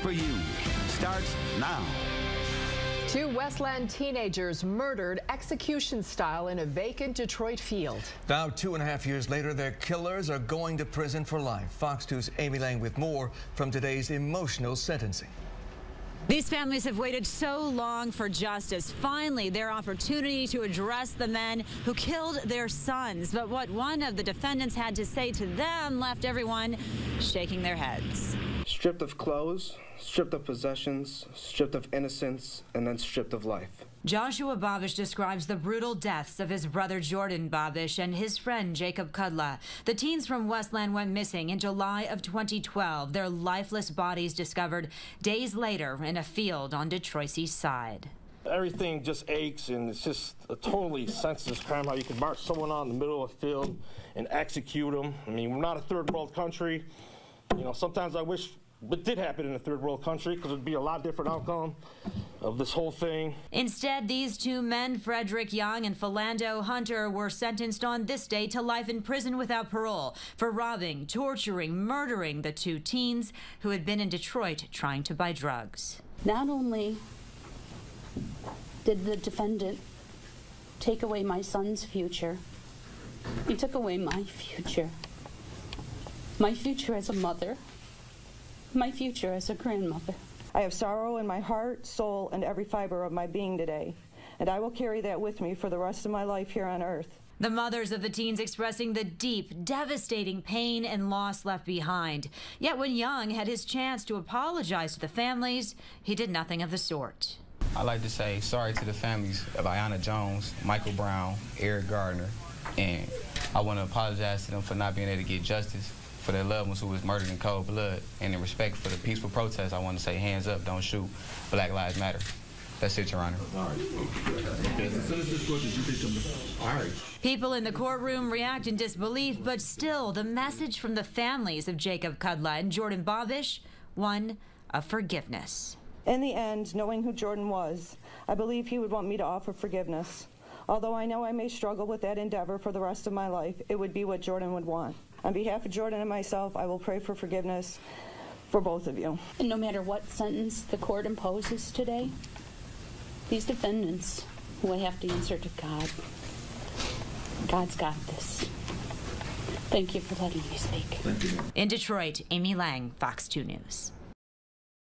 for you starts now. Two Westland teenagers murdered execution style in a vacant Detroit field. Now 2.5 years later, their killers are going to prison for life. Fox 2's Amy Lang with more from today's emotional sentencing. These families have waited so long for justice. Finally, their opportunity to address the men who killed their sons. But what one of the defendants had to say to them left everyone shaking their heads. Stripped of clothes, stripped of possessions, stripped of innocence, and then stripped of life. Joshua Babish describes the brutal deaths of his brother Jordan Babish and his friend Jacob Kudla. The teens from Westland went missing in July of 2012. Their lifeless bodies discovered days later in a field on Detroit's east side. Everything just aches, and it's just a totally senseless crime how you can march someone out in the middle of a field and execute them. I mean, we're not a third world country. You know, sometimes I wish it did happen in a third world country because it would be a lot different outcome of this whole thing. Instead, these two men, Frederick Young and Philando Hunter, were sentenced on this day to life in prison without parole for robbing, torturing, murdering the two teens who had been in Detroit trying to buy drugs. Not only did the defendant take away my son's future, he took away my future as a mother, my future as a grandmother. I have sorrow in my heart, soul, and every fiber of my being today, and I will carry that with me for the rest of my life here on earth. The mothers of the teens expressing the deep, devastating pain and loss left behind. Yet when Young had his chance to apologize to the families, he did nothing of the sort. I'd like to say sorry to the families of Ayanna Jones, Michael Brown, Eric Gardner, and I want to apologize to them for not being able to get justice for their loved ones who was murdered in cold blood. And in respect for the peaceful protest, I want to say hands up, don't shoot, Black Lives Matter. That's it, Your Honor. All right. People in the courtroom react in disbelief, but still the message from the families of Jacob Kudla and Jordan Babish, one of forgiveness. In the end, knowing who Jordan was, I believe he would want me to offer forgiveness. Although I know I may struggle with that endeavor for the rest of my life, it would be what Jordan would want. On behalf of Jordan and myself, I will pray for forgiveness for both of you. And no matter what sentence the court imposes today, these defendants will have to answer to God. God's got this. Thank you for letting me speak. In Detroit, Amy Lang, Fox 2 News.